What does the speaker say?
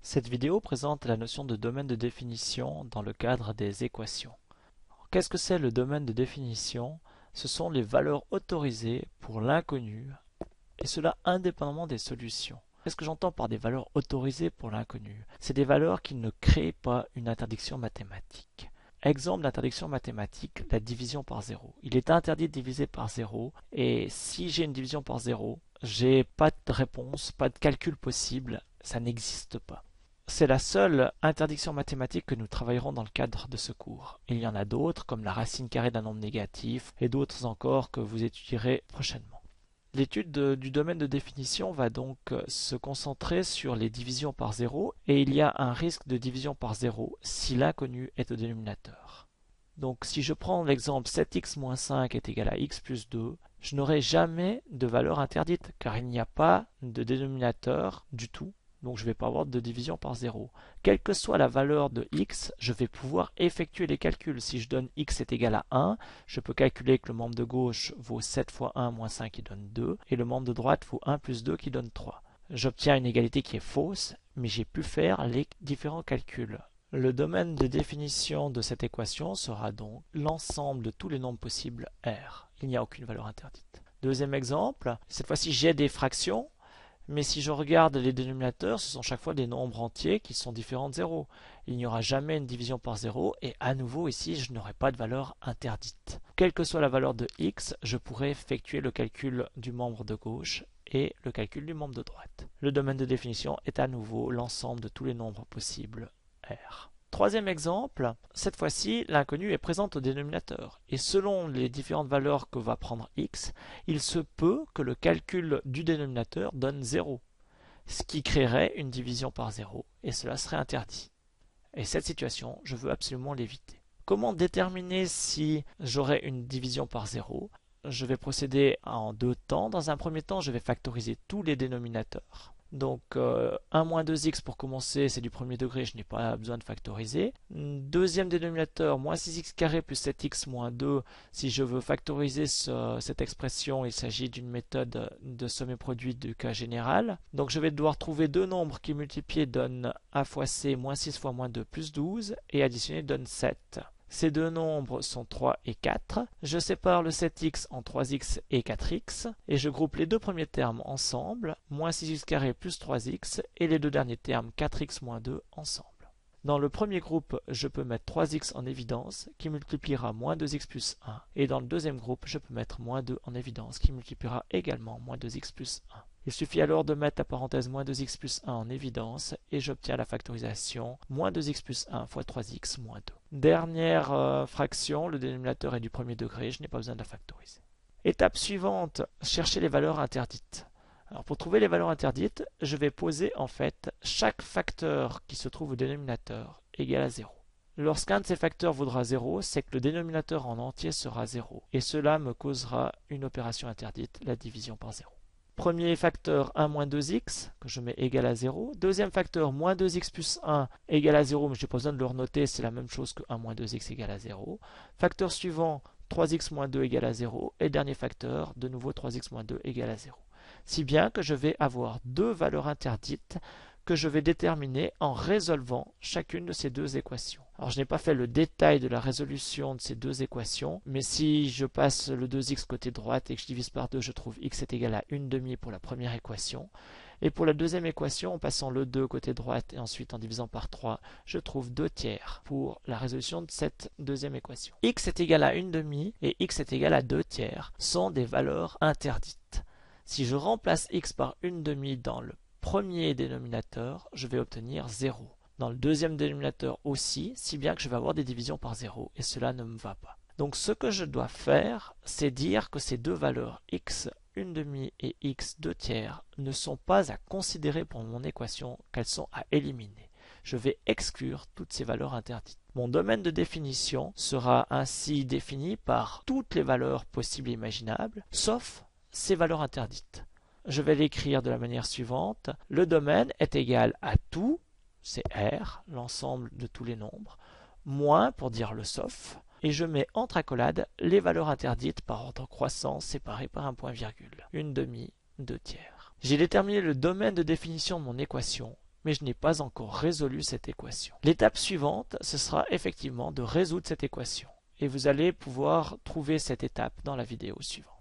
Cette vidéo présente la notion de domaine de définition dans le cadre des équations. Qu'est-ce que c'est le domaine de définition? Ce sont les valeurs autorisées pour l'inconnu, et cela indépendamment des solutions. Qu'est-ce que j'entends par des valeurs autorisées pour l'inconnu? C'est des valeurs qui ne créent pas une interdiction mathématique. Exemple d'interdiction mathématique, la division par zéro. Il est interdit de diviser par zéro, et si j'ai une division par zéro, j'ai pas de réponse, pas de calcul possible, ça n'existe pas. C'est la seule interdiction mathématique que nous travaillerons dans le cadre de ce cours. Il y en a d'autres, comme la racine carrée d'un nombre négatif, et d'autres encore que vous étudierez prochainement. L'étude du domaine de définition va donc se concentrer sur les divisions par zéro, et il y a un risque de division par zéro si l'inconnu est au dénominateur. Donc si je prends l'exemple 7x moins 5 est égal à x plus 2, je n'aurai jamais de valeur interdite, car il n'y a pas de dénominateur du tout. Donc je ne vais pas avoir de division par 0. Quelle que soit la valeur de x, je vais pouvoir effectuer les calculs. Si je donne x est égal à 1, je peux calculer que le membre de gauche vaut 7 fois 1 moins 5 qui donne 2, et le membre de droite vaut 1 plus 2 qui donne 3. J'obtiens une égalité qui est fausse, mais j'ai pu faire les différents calculs. Le domaine de définition de cette équation sera donc l'ensemble de tous les nombres possibles R. Il n'y a aucune valeur interdite. Deuxième exemple, cette fois-ci j'ai des fractions. Mais si je regarde les dénominateurs, ce sont chaque fois des nombres entiers qui sont différents de 0. Il n'y aura jamais une division par 0 et à nouveau ici je n'aurai pas de valeur interdite. Quelle que soit la valeur de x, je pourrai effectuer le calcul du membre de gauche et le calcul du membre de droite. Le domaine de définition est à nouveau l'ensemble de tous les nombres possibles R. Troisième exemple, cette fois-ci, l'inconnu est présent au dénominateur. Et selon les différentes valeurs que va prendre x, il se peut que le calcul du dénominateur donne 0, ce qui créerait une division par 0, et cela serait interdit. Et cette situation, je veux absolument l'éviter. Comment déterminer si j'aurai une division par 0? Je vais procéder en deux temps. Dans un premier temps, je vais factoriser tous les dénominateurs. Donc 1 moins 2x pour commencer, c'est du premier degré, je n'ai pas besoin de factoriser. Deuxième dénominateur, moins 6x carré plus 7x moins 2. Si je veux factoriser cette expression, il s'agit d'une méthode de somme et produit du cas général. Donc je vais devoir trouver deux nombres qui multipliés donnent a fois c, moins 6 fois moins 2 plus 12, et additionner donne 7. Ces deux nombres sont 3 et 4. Je sépare le 7x en 3x et 4x, et je groupe les deux premiers termes ensemble, moins 6x carré plus 3x, et les deux derniers termes 4x moins 2 ensemble. Dans le premier groupe, je peux mettre 3x en évidence, qui multipliera moins 2x plus 1, et dans le deuxième groupe, je peux mettre moins 2 en évidence, qui multipliera également moins 2x plus 1. Il suffit alors de mettre la parenthèse moins 2x plus 1 en évidence et j'obtiens la factorisation moins 2x plus 1 fois 3x moins 2. Dernière fraction, le dénominateur est du premier degré, je n'ai pas besoin de la factoriser. Étape suivante, chercher les valeurs interdites. Alors pour trouver les valeurs interdites, je vais poser en fait chaque facteur qui se trouve au dénominateur égal à 0. Lorsqu'un de ces facteurs vaudra 0, c'est que le dénominateur en entier sera 0 et cela me causera une opération interdite, la division par 0. Premier facteur 1 moins 2x, que je mets égal à 0. Deuxième facteur moins 2x plus 1 égal à 0, mais je n'ai pas besoin de le renoter, c'est la même chose que 1 moins 2x égale à 0. Facteur suivant 3x moins 2 égale à 0. Et dernier facteur, de nouveau 3x moins 2 égale à 0. Si bien que je vais avoir deux valeurs interdites que je vais déterminer en résolvant chacune de ces deux équations. Alors je n'ai pas fait le détail de la résolution de ces deux équations, mais si je passe le 2x côté droite et que je divise par 2, je trouve x est égal à 1/2 pour la première équation. Et pour la deuxième équation, en passant le 2 côté droite et ensuite en divisant par 3, je trouve 2/3 pour la résolution de cette deuxième équation. X est égal à 1/2 et x est égal à 2/3 sont des valeurs interdites. Si je remplace x par 1/2 dans le premier dénominateur, je vais obtenir 0. Dans le deuxième dénominateur aussi, si bien que je vais avoir des divisions par 0, et cela ne me va pas. Donc ce que je dois faire, c'est dire que ces deux valeurs x 1/2 et x 2/3 ne sont pas à considérer pour mon équation, qu'elles sont à éliminer. Je vais exclure toutes ces valeurs interdites. Mon domaine de définition sera ainsi défini par toutes les valeurs possibles et imaginables, sauf ces valeurs interdites. Je vais l'écrire de la manière suivante. Le domaine est égal à tout, c'est R, l'ensemble de tous les nombres, moins pour dire le sauf, et je mets entre accolades les valeurs interdites par ordre croissant séparées par un point virgule. 1/2, 2/3. J'ai déterminé le domaine de définition de mon équation, mais je n'ai pas encore résolu cette équation. L'étape suivante, ce sera effectivement de résoudre cette équation. Et vous allez pouvoir trouver cette étape dans la vidéo suivante.